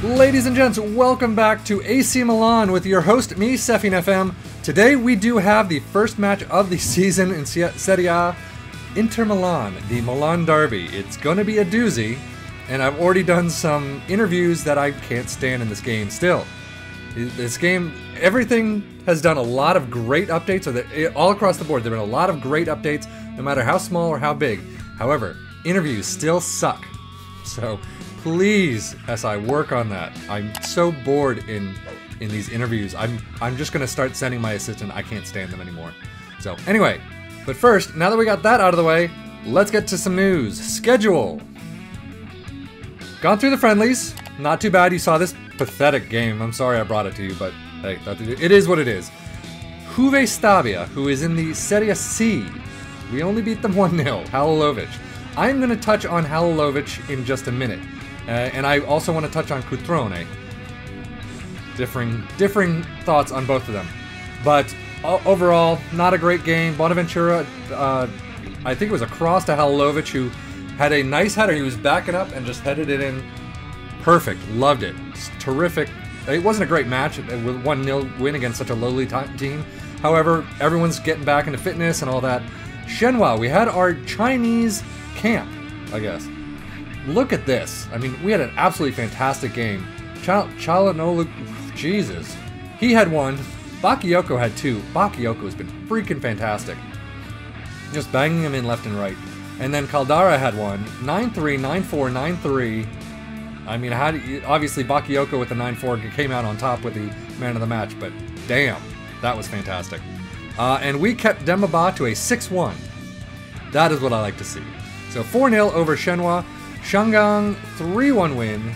Ladies and gents, welcome back to AC Milan with your host, me, sefian.gaming. Today we do have the first match of the season in Serie A, Inter Milan, the Milan Derby. It's going to be a doozy, and I've already done some interviews that I can't stand in this game still. This game, everything has done a lot of great updates, all across the board. There have been a lot of great updates, no matter how small or how big. However, interviews still suck. So please, SI, work on that. I'm so bored in these interviews. I'm just gonna start sending my assistant. I can't stand them anymore. So anyway, but first, now that we got that out of the way, let's get to some news. Schedule. Gone through the friendlies. Not too bad. You saw this pathetic game. I'm sorry I brought it to you, but hey, it is what it is. Juve Stabia, who is in the Serie C. We only beat them 1-0. Halilovic. I'm going to touch on Halilovic in just a minute. And I also want to touch on Cutrone. Differing thoughts on both of them. But overall, not a great game. Bonaventura, I think it was a cross to Halilovic, who had a nice header. He was backing up and just headed it in. Perfect. Loved it. It's terrific. It wasn't a great match with 1-0 win against such a lowly team. However, everyone's getting back into fitness and all that. Shenhua, we had our Chinese camp, I guess. Look at this. I mean, we had an absolutely fantastic game. Chalanolu, Jesus. He had one. Bakayoko had two. Bakayoko has been freaking fantastic. Just banging him in left and right. And then Caldara had one. 9-3, 9-4, 9-3. I mean, obviously Bakayoko with the 9-4 came out on top with the man of the match, but damn, that was fantastic. And we kept Demba to a 6-1. That is what I like to see. So 4-0 over Shenhua. Shangang, 3-1 win.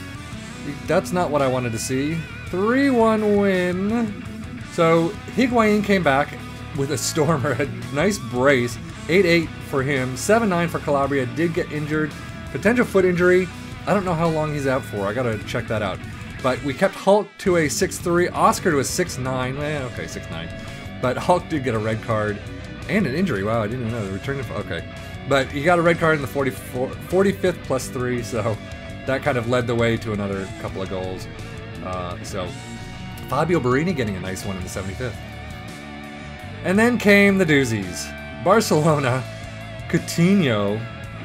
That's not what I wanted to see. 3-1 win. So Higuain came back with a stormer, a nice brace. 8-8 for him. 7-9 for Calabria. Did get injured. Potential foot injury. I don't know how long he's out for. I gotta check that out. But we kept Hulk to a 6-3. Oscar to a 6-9. Okay, 6-9. But Hulk did get a red card. And an injury. Wow, I didn't even know. The return. Okay. But he got a red card in the 45th plus 3, so that kind of led the way to another couple of goals. So Fabio Borini getting a nice one in the 75th. And then came the doozies. Barcelona, Coutinho,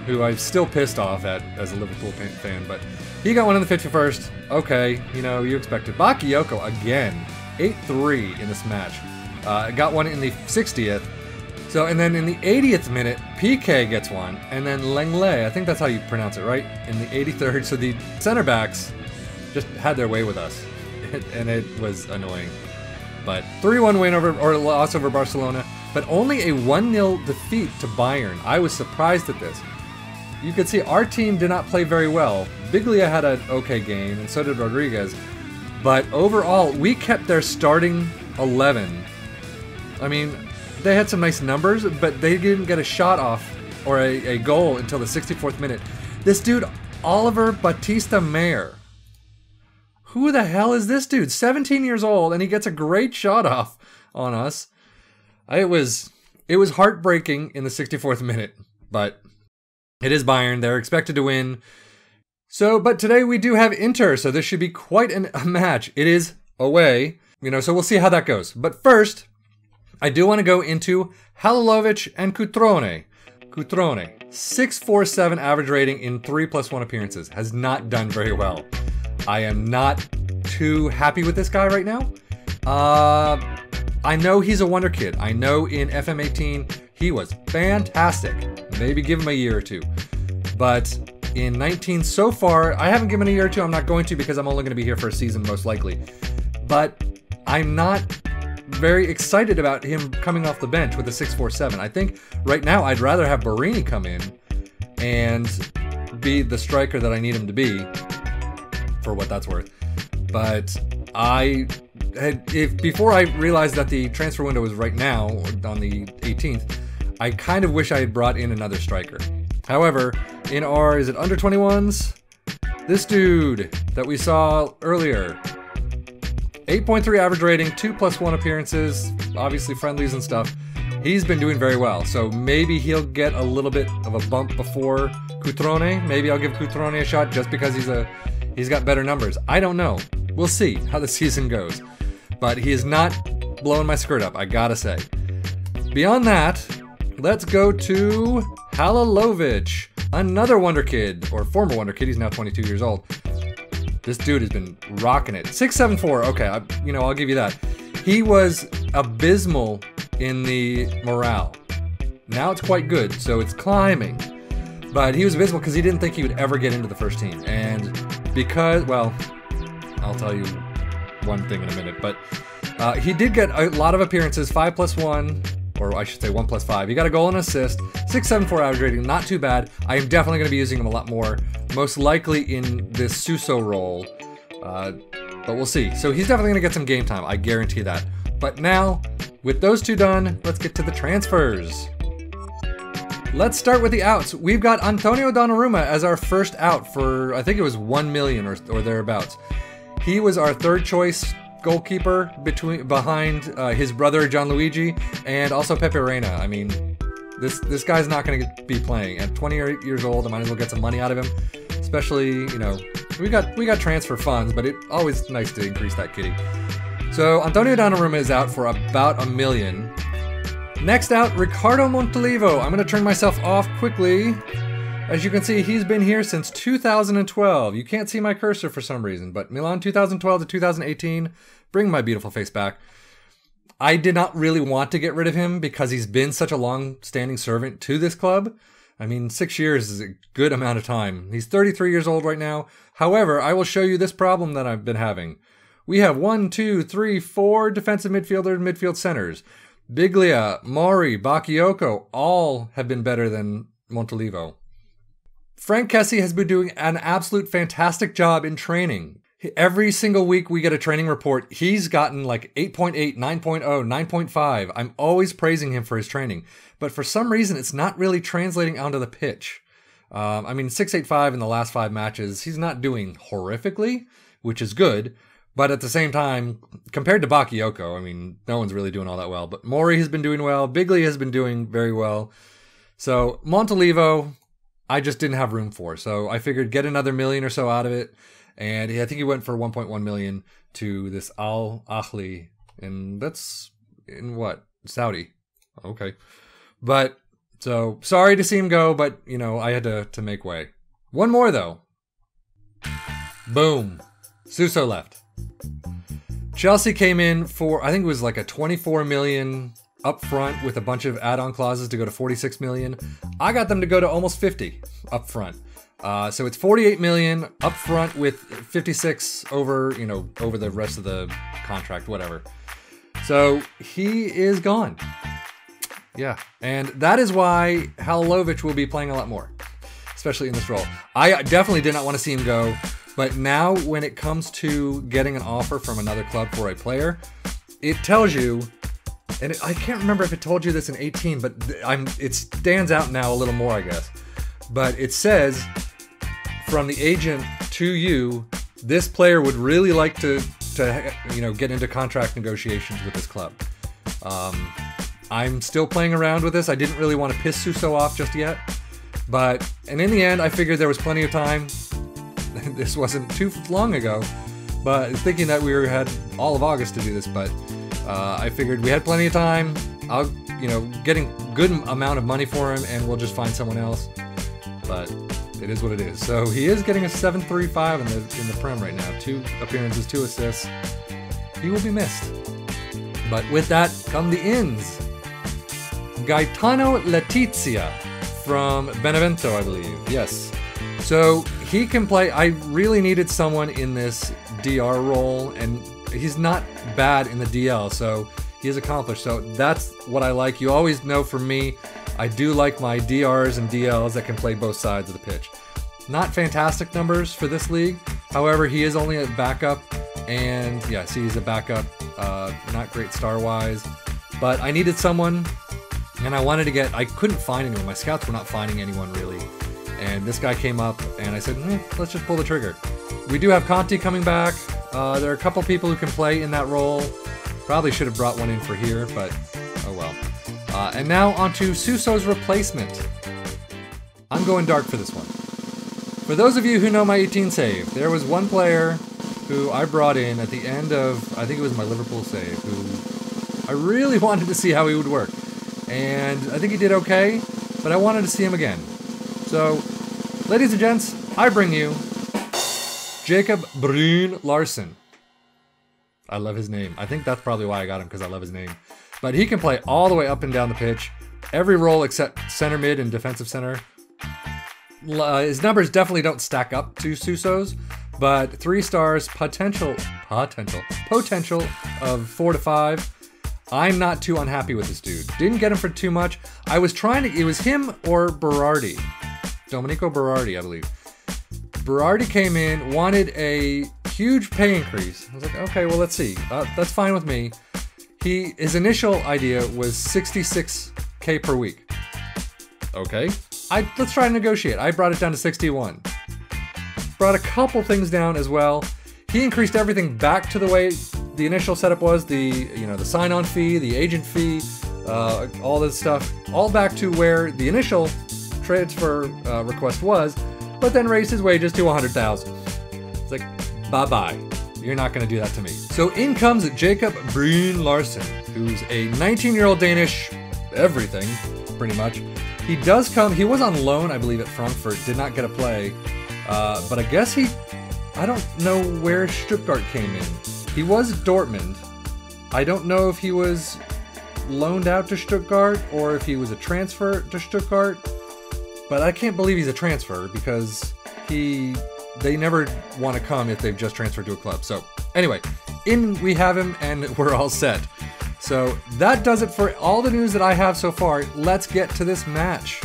who I'm still pissed off at as a Liverpool fan, but he got one in the 51st. Okay, you know, you expected. Bakayoko again, 8-3 in this match. Got one in the 60th. So, and then in the 80th minute, PK gets one, and then Lengle, I think that's how you pronounce it, right? In the 83rd, so the center backs just had their way with us, and it was annoying. But 3-1 win or loss over Barcelona, but only a 1-0 defeat to Bayern. I was surprised at this. You could see our team did not play very well. Biglia had an okay game, and so did Rodriguez. But overall, we kept their starting 11. I mean, they had some nice numbers, but they didn't get a shot off or a goal until the 64th minute. This dude, Oliver Batista Mayer. Who the hell is this dude? 17 years old, and he gets a great shot off on us. It was heartbreaking in the 64th minute, but it is Bayern. They're expected to win. So, but today we do have Inter, so this should be quite a match. It is away, you know, so we'll see how that goes. But first, I do want to go into Halilovic and Cutrone. Cutrone, 6.47 average rating in 3+1 appearances. Has not done very well. I am not too happy with this guy right now. I know he's a wonder kid. I know in FM18 he was fantastic. Maybe give him a year or two. But in 19 so far, I haven't given a year or two. I'm not going to because I'm only going to be here for a season most likely. But I'm not very excited about him coming off the bench with a 6.47. I think right now I'd rather have Borini come in and be the striker that I need him to be, for what that's worth. But before I realized that the transfer window was right now, on the 18th, I kind of wish I had brought in another striker. However, in our, is it under 21s? This dude that we saw earlier, 8.3 average rating, 2+1 appearances, obviously friendlies and stuff. He's been doing very well, so maybe he'll get a little bit of a bump before Cutrone. Maybe I'll give Cutrone a shot just because he's got better numbers. I don't know. We'll see how the season goes. But he is not blowing my skirt up, I gotta say. Beyond that, let's go to Halilovic, another Wonder Kid, or former Wonder Kid. He's now 22 years old. This dude has been rocking it. 674, okay, I'll give you that. He was abysmal in the morale. Now it's quite good, so it's climbing. But he was abysmal because he didn't think he would ever get into the first team. And because, well, I'll tell you one thing in a minute, but he did get a lot of appearances, 5+1, or I should say 1+5. He got a goal and assist, 674 average rating, not too bad. I am definitely going to be using him a lot more, most likely in this Suso role, but we'll see. So he's definitely going to get some game time, I guarantee that. But now, with those two done, let's get to the transfers. Let's start with the outs. We've got Antonio Donnarumma as our first out for, I think it was 1 million or thereabouts. He was our third choice goalkeeper behind his brother Gianluigi and also Pepe Reina. I mean, this guy's not going to be playing. At 28 years old, I might as well get some money out of him. Especially, we got transfer funds, but it's always nice to increase that kitty. So Antonio Donnarumma is out for about 1 million. Next out, Ricardo Montolivo. I'm going to turn myself off quickly. As you can see, he's been here since 2012. You can't see my cursor for some reason, but Milan 2012 to 2018. Bring my beautiful face back. I did not really want to get rid of him because he's been such a long-standing servant to this club. I mean, 6 years is a good amount of time. He's 33 years old right now. However, I will show you this problem that I've been having. We have 4 defensive midfielders, midfield centers. Biglia, Mori, Bakayoko, all have been better than Montolivo. Frank Kessie has been doing an absolute fantastic job in training. Every single week we get a training report. He's gotten like 8.8, 9.0, 9.5. I'm always praising him for his training. But for some reason, it's not really translating onto the pitch. 6.85 in the last 5 matches. He's not doing horrifically, which is good. But at the same time, compared to Bakayoko, I mean, no one's really doing all that well. But Mori has been doing well. Biglia has been doing very well. So Montolivo, I just didn't have room for. So I figured get another million or so out of it. And I think he went for 1.1 million to this Al Ahly. And that's in what? Saudi. Okay. But, so, sorry to see him go, but, I had to make way. One more, though. Boom. Suso left. Chelsea came in for, I think it was like a 24 million up front with a bunch of add-on clauses to go to 46 million. I got them to go to almost 50 up front. So it's 48 million up front with 56 over the rest of the contract, whatever. So he is gone. Yeah. And that is why Halilovic will be playing a lot more, especially in this role. I definitely did not want to see him go. But now when it comes to getting an offer from another club for a player, it tells you, and I can't remember if it told you this in 18, but it stands out now a little more, I guess. But it says, from the agent to you, this player would really like to get into contract negotiations with this club. I'm still playing around with this. I didn't really want to piss Suso off just yet. And in the end, I figured there was plenty of time. This wasn't too long ago, but thinking that we had all of August to do this, but I figured we had plenty of time. I'll, getting good amount of money for him, and we'll just find someone else. But it is what it is. So he is getting a 7.35 in the Prem right now. 2 appearances, 2 assists. He will be missed. But with that come the ins. Gaetano Letizia from Benevento, I believe. Yes. So he can play. I really needed someone in this DR role, and he's not bad in the DL, so he is accomplished. So that's what I like. You always know from me, I do like my DRs and DLs that can play both sides of the pitch. Not fantastic numbers for this league. However, he is only a backup, and yes, he's a backup. Not great star-wise, but I needed someone, and I couldn't find anyone. My scouts were not finding anyone really. And this guy came up, and I said, let's just pull the trigger. We do have Conti coming back. There are a couple people who can play in that role. Probably should have brought one in for here, but oh well. And now onto Suso's replacement. I'm going dark for this one. For those of you who know my 18 save, there was one player who I brought in at the end of, I think it was my Liverpool save, who I really wanted to see how he would work. And I think he did okay, but I wanted to see him again. So, ladies and gents, I bring you Jacob Brun Larsen. I love his name. I think that's probably why I got him, because I love his name. But he can play all the way up and down the pitch. Every role except center mid and defensive center. His numbers definitely don't stack up to Suso's, but 3 stars, potential of 4 to 5. I'm not too unhappy with this dude. Didn't get him for too much. I was trying to, it was him or Berardi. Domenico Berardi, I believe. Berardi came in, wanted a huge pay increase. I was like, okay, well, let's see. That's fine with me. His initial idea was 66K per week. Okay. Let's try to negotiate. I brought it down to 61. Brought a couple things down as well. He increased everything back to the way the initial setup was. The sign-on fee, the agent fee, all this stuff, all back to where the initial transfer request was, but then raised his wages to 100,000. It's like, bye-bye. You're not going to do that to me. So in comes Jacob Brun Larsen, who's a 19-year-old Danish everything, pretty much. He does come, he was on loan, I believe, at Frankfurt, did not get a play, but I guess I don't know where Stuttgart came in. He was Dortmund. I don't know if he was loaned out to Stuttgart or if he was a transfer to Stuttgart, but I can't believe he's a transfer because they never want to come if they've just transferred to a club. So anyway, we have him and we're all set. So that does it for all the news that I have so far. Let's get to this match.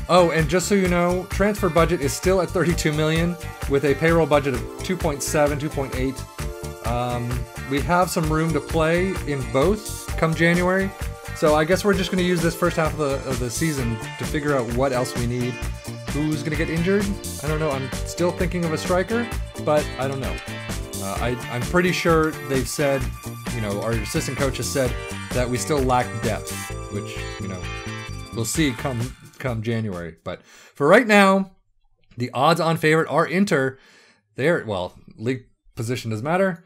Oh, and just so you know, transfer budget is still at 32 million with a payroll budget of 2.7, 2.8. We have some room to play in both come January. So I guess we're just going to use this first half of the season to figure out what else we need. Who's going to get injured? I don't know. I'm still thinking of a striker, but I don't know. I'm pretty sure they've said, our assistant coach has said that we still lack depth, which, we'll see come January. But for right now, the odds-on favorite are Inter. League position doesn't matter.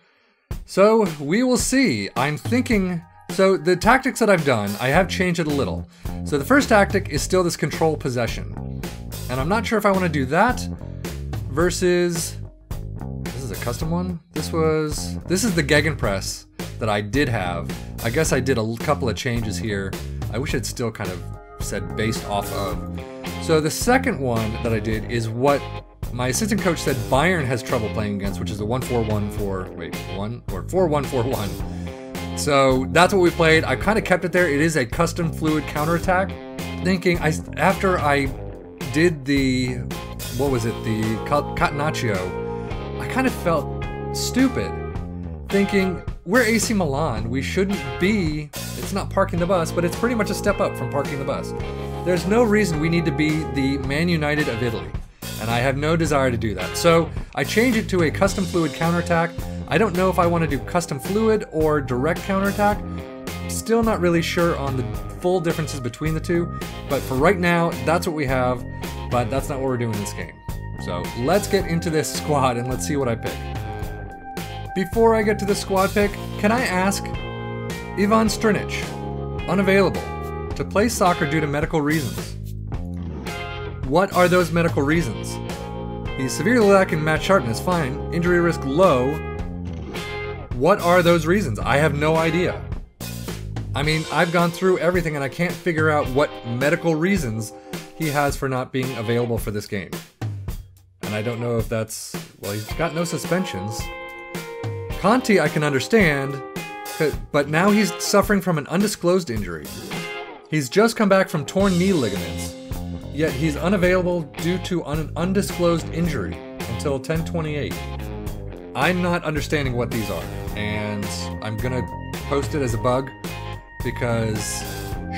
So we will see. I'm thinking, so the tactics that I've done, I have changed it a little. So the first tactic is still this control possession. And I'm not sure if I want to do that versus, this is a custom one. This is the Gegenpress that I did have. I guess I did a couple of changes here. I wish I'd still kind of said based off of. So the second one that I did is what my assistant coach said Bayern has trouble playing against, which is a 4-1-4-1. So that's what we played. I kind of kept it there. It is a custom fluid counterattack. Thinking after I did the Catenaccio, I kind of felt stupid. Thinking, we're AC Milan, we shouldn't be, it's not parking the bus, but it's pretty much a step up from parking the bus. There's no reason we need to be the Man United of Italy, and I have no desire to do that. So I changed it to a custom fluid counterattack. I don't know if I want to do custom fluid or direct counterattack. Still not really sure on the full differences between the two, but for right now, that's what we have, but that's not what we're doing in this game. So let's get into this squad and let's see what I pick. Before I get to the squad pick, can I ask, Ivan Strinic, unavailable, to play soccer due to medical reasons. What are those medical reasons? He's severely lacking match sharpness, fine. Injury risk low. What are those reasons? I have no idea. I mean, I've gone through everything and I can't figure out what medical reasons he has for not being available for this game. And I don't know if that's, he's got no suspensions. Conti I can understand, but now he's suffering from an undisclosed injury. He's just come back from torn knee ligaments, yet he's unavailable due to an undisclosed injury until 10/28. I'm not understanding what these are, and I'm gonna post it as a bug because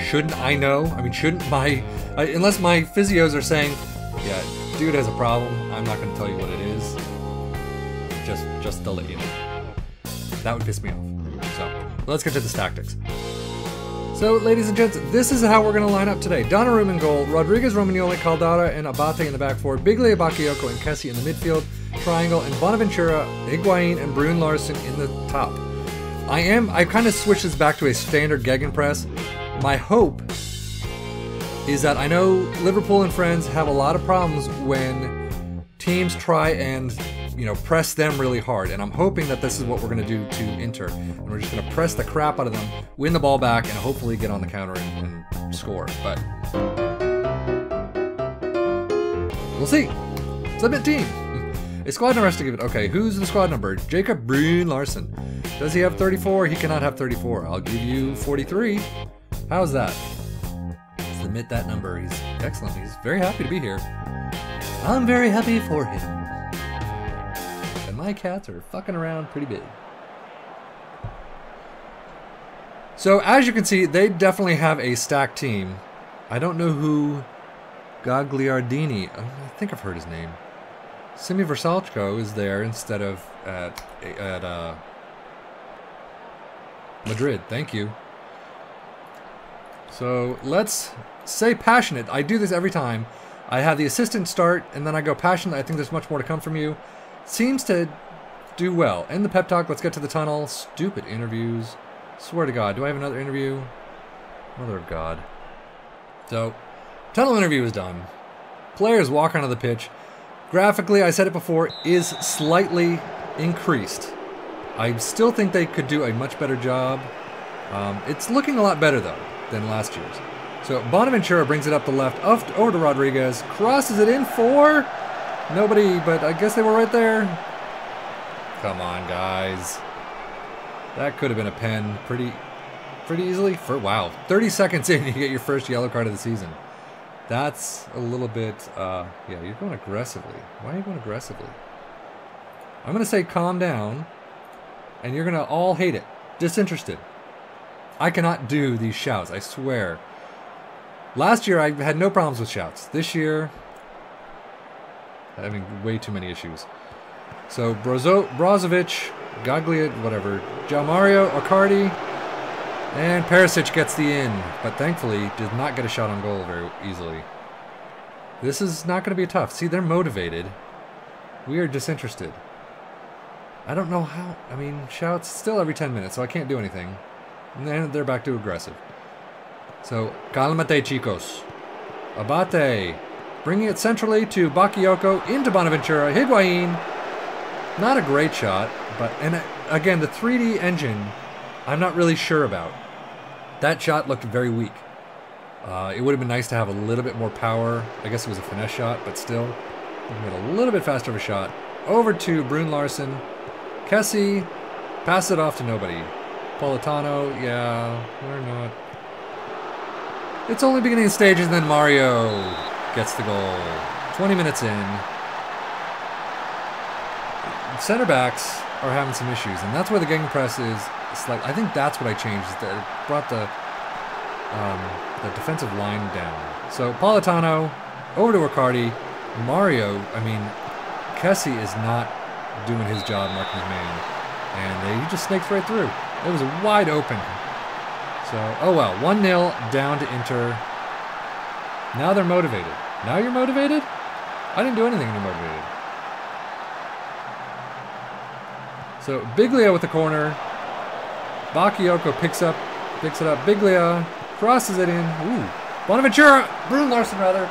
shouldn't I know? I mean, shouldn't unless my physios are saying, yeah, dude has a problem, I'm not gonna tell you what it is. Just to let you know. That would piss me off. So, let's get to this tactics. So, ladies and gents, this is how we're going to line up today. Donnarumma in goal, Rodriguez, Romagnoli, Caldara, and Abate in the back four, Biglia, Bakayoko, and Kessie in the midfield triangle, and Bonaventura, Higuain, and Brune Larsen in the top. I kind of switched this back to a standard gegenpress. My hope is that I know Liverpool and friends have a lot of problems when teams try and, you know, press them really hard, and I'm hoping that this is what we're going to do to Inter, and we're just going to press the crap out of them, win the ball back, and hopefully get on the counter and score. But we'll see. Submit team. A squad number has to give it. Okay, who's the squad number? Jacob Brune Larsen. Does he have 34? He cannot have 34. I'll give you 43. How's that? Submit that number. He's excellent. He's very happy to be here. I'm very happy for him. And my cats are fucking around pretty big. So as you can see, they definitely have a stacked team. I don't know who Gagliardini, I think I've heard his name. Simi Versalchko is there instead of at Madrid. Thank you. So let's say passionate. I do this every time. I have the assistant start, and then I go passionate. I think there's much more to come from you. Seems to do well. End the pep talk. Let's get to the tunnel. Stupid interviews. Swear to God. Do I have another interview? Mother of God. So, tunnel interview is done. Players walk onto the pitch. Graphically, I said it before, is slightly increased. I still think they could do a much better job. It's looking a lot better, though, than last year's. So Bonaventura brings it up the left, over to Rodriguez, crosses it in for nobody, but I guess they were right there. Come on, guys. That could have been a pen pretty easily. Wow, 30 seconds in, you get your first yellow card of the season. That's a little bit, yeah, you're going aggressively. Why are you going aggressively? I'm going to say calm down, and you're going to all hate it. Disinterested. I cannot do these shouts, I swear. Last year, I had no problems with shouts. This year, having way too many issues. So, Brozovic, Gaglia, whatever, Gianmario, Icardi, and Perisic gets the in, but thankfully did not get a shot on goal very easily. This is not going to be tough. See, they're motivated. We are disinterested. I don't know how. I mean, shouts still every 10 minutes, so I can't do anything. And then they're back to aggressive. So, calmate, chicos. Abate. Bringing it centrally to Bakayoko, into Bonaventura. Higuain. Not a great shot, but, and again, the 3D engine, I'm not really sure about. That shot looked very weak. It would have been nice to have a little bit more power. I guess it was a finesse shot, but still, we can get a little bit faster of a shot. Over to Brune Larsen. Kessie. Pass it off to nobody. Politano, yeah, we're not. It's only beginning of stages, and then Mario gets the goal. 20 minutes in. Center backs are having some issues, and that's where the gegenpress is slight. I think that's what I changed. Is that it brought the defensive line down. So Politano over to Icardi. Mario, I mean, Kessie is not doing his job marking his man, and he just snakes right through. It was wide open. So, oh well, 1-0 down to Inter. Now they're motivated. Now you're motivated? I didn't do anything to be motivated. So, Biglia with the corner. Bakayoko picks it up. Biglia crosses it in. Ooh. Bonaventura! Brune Larsen, rather.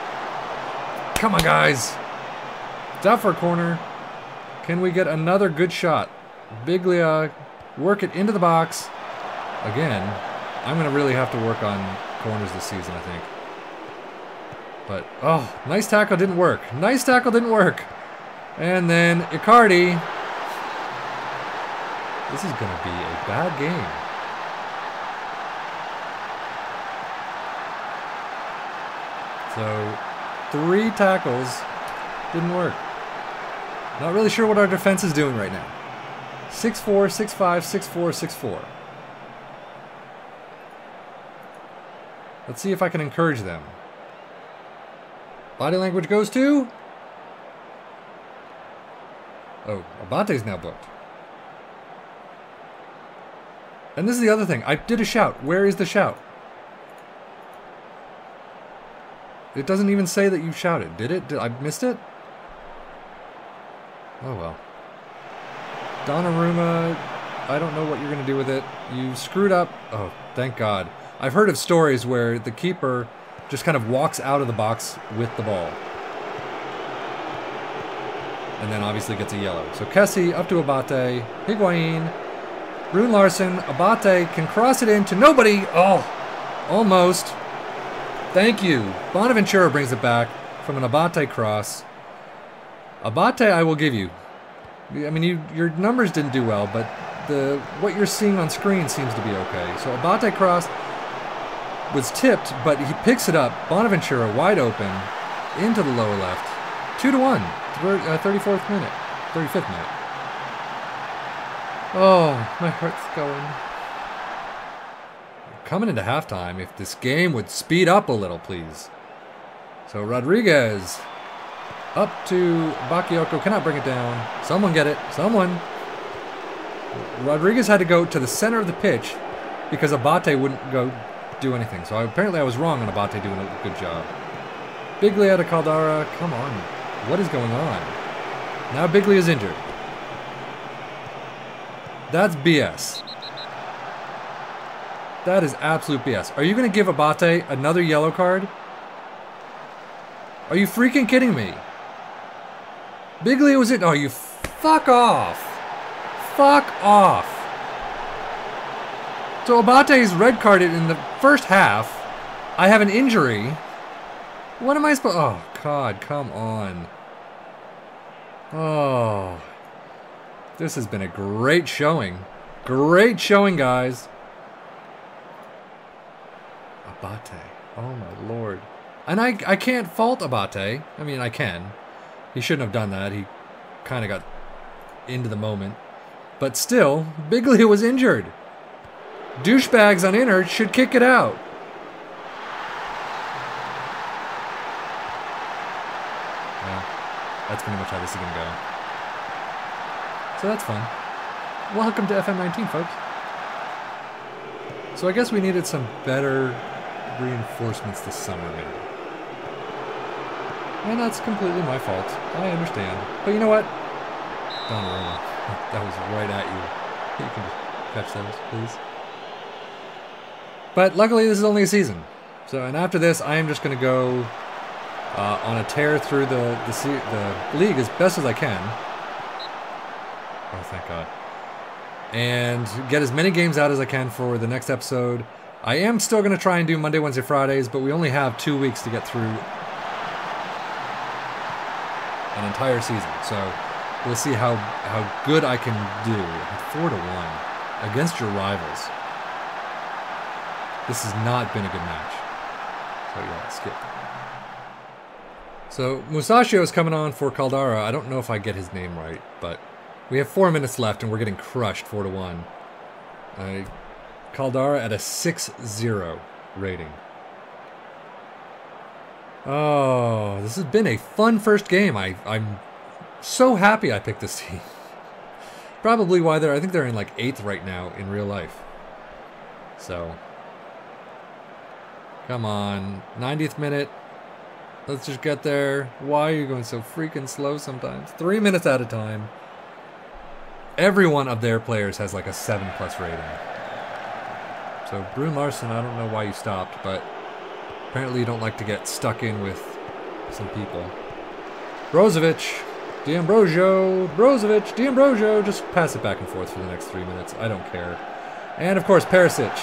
Come on, guys. It's out for a corner. Can we get another good shot? Biglia, work it into the box. Again, I'm going to really have to work on corners this season, I think. But, oh, nice tackle didn't work. Nice tackle didn't work. And then Icardi. This is going to be a bad game. So, 3 tackles didn't work. Not really sure what our defense is doing right now. 6-4, 6-5, 6-4, 6-4. Let's see if I can encourage them. Body language goes to... Oh, Abate's now booked. And this is the other thing. I did a shout. Where is the shout? It doesn't even say that you shouted. Did it? Did I missed it? Oh well. Donnarumma, I don't know what you're going to do with it. You screwed up. Oh, thank God. I've heard of stories where the keeper just kind of walks out of the box with the ball. And then obviously gets a yellow. So Kessie up to Abate. Higuain. Rune Larson. Abate can cross it into nobody. Oh, almost. Thank you. Bonaventura brings it back from an Abate cross. Abate, I will give you. I mean, your numbers didn't do well, but what you're seeing on screen seems to be okay. So Abate cross was tipped, but he picks it up. Bonaventura wide open into the lower left. 2-1. 34th minute. 35th minute. Oh, my heart's going. Coming into halftime, if this game would speed up a little, please. So Rodriguez up to Bakayoko. Cannot bring it down. Someone get it. Someone. Rodriguez had to go to the center of the pitch because Abate wouldn't go do anything. So apparently I was wrong on Abate doing a good job. Biglia to Caldara. Come on. What is going on? Now Biglia is injured. That's BS. That is absolute BS. Are you going to give Abate another yellow card? Are you freaking kidding me? Biglia was it? Oh, you fuck off. Fuck off. So Abate is red carded in the first half. I have an injury. What am I supposed... Oh, God, come on. Oh. This has been a great showing. Great showing, guys. Abate. Oh, my Lord. And I can't fault Abate. I mean, I can. He shouldn't have done that. He kind of got into the moment. But still, Biglia was injured. Douchebags on inner should kick it out. Yeah, that's pretty much how this is going to go. So that's fun. Welcome to FM19, folks. So I guess we needed some better reinforcements this summer, maybe. And that's completely my fault. I understand. But you know what? Donnarumma. That was right at you. You can just catch those, please. But luckily, this is only a season. So, and after this, I am just going to go on a tear through the league as best as I can. Oh, thank God. And get as many games out as I can for the next episode. I am still going to try and do Monday, Wednesday, Fridays, but we only have 2 weeks to get through an entire season. So we'll see how good I can do. 4-1 against your rivals. This has not been a good match. So yeah, skip. So Musashio is coming on for Caldara. I don't know if I get his name right, but we have 4 minutes left and we're getting crushed 4-1. Caldara at a 6-0 rating. Oh, this has been a fun first game. I'm so happy I picked this team. Probably why I think they're in like 8th right now in real life. So, come on, 90th minute. Let's just get there. Why are you going so freaking slow sometimes? 3 minutes at a time. Every one of their players has like a 7+ rating. So Brune Larson, I don't know why you stopped, but apparently you don't like to get stuck in with some people. Brozovic, D'Ambrosio, Brozovic, D'Ambrosio. Just pass it back and forth for the next 3 minutes. I don't care. And of course, Perisic.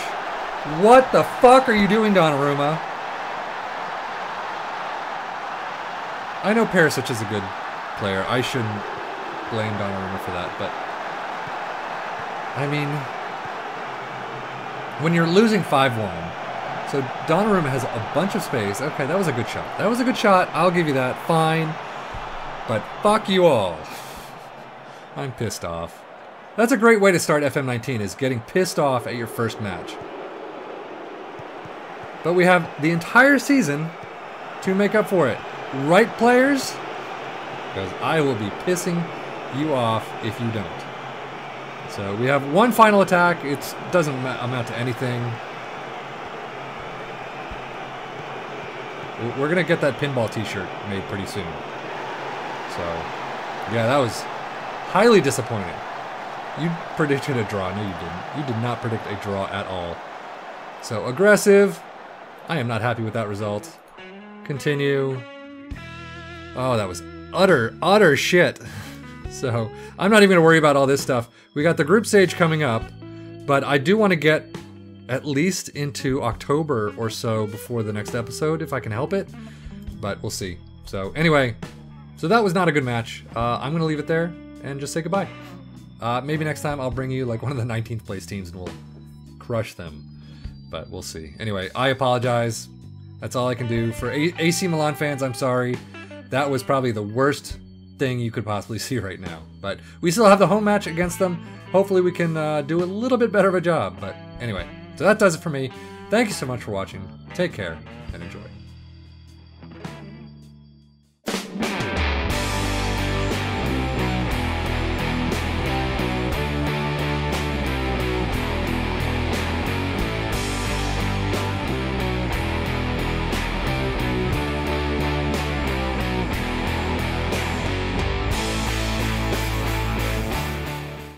What the fuck are you doing, Donnarumma? I know Perisic is a good player. I shouldn't blame Donnarumma for that, but I mean, when you're losing 5-1, so Donnarumma has a bunch of space. Okay, that was a good shot. That was a good shot. I'll give you that. Fine. But fuck you all. I'm pissed off. That's a great way to start FM19, is getting pissed off at your first match. But we have the entire season to make up for it. Right, players? Because I will be pissing you off if you don't. So we have one final attack. It doesn't amount to anything. We're going to get that pinball t-shirt made pretty soon. So, yeah, that was highly disappointing. You predicted a draw. No, you didn't. You did not predict a draw at all. So, aggressive. I am not happy with that result. Continue. Oh, that was utter shit. So, I'm not even going to worry about all this stuff. We got the group stage coming up, but I do want to get at least into October or so before the next episode, if I can help it. But we'll see. So, anyway, so that was not a good match. I'm going to leave it there and just say goodbye. Maybe next time I'll bring you like one of the 19th place teams and we'll crush them. But we'll see. Anyway, I apologize. That's all I can do. For AC Milan fans, I'm sorry. That was probably the worst thing you could possibly see right now. But we still have the home match against them. Hopefully we can do a little bit better of a job. But anyway, so that does it for me. Thank you so much for watching. Take care and enjoy.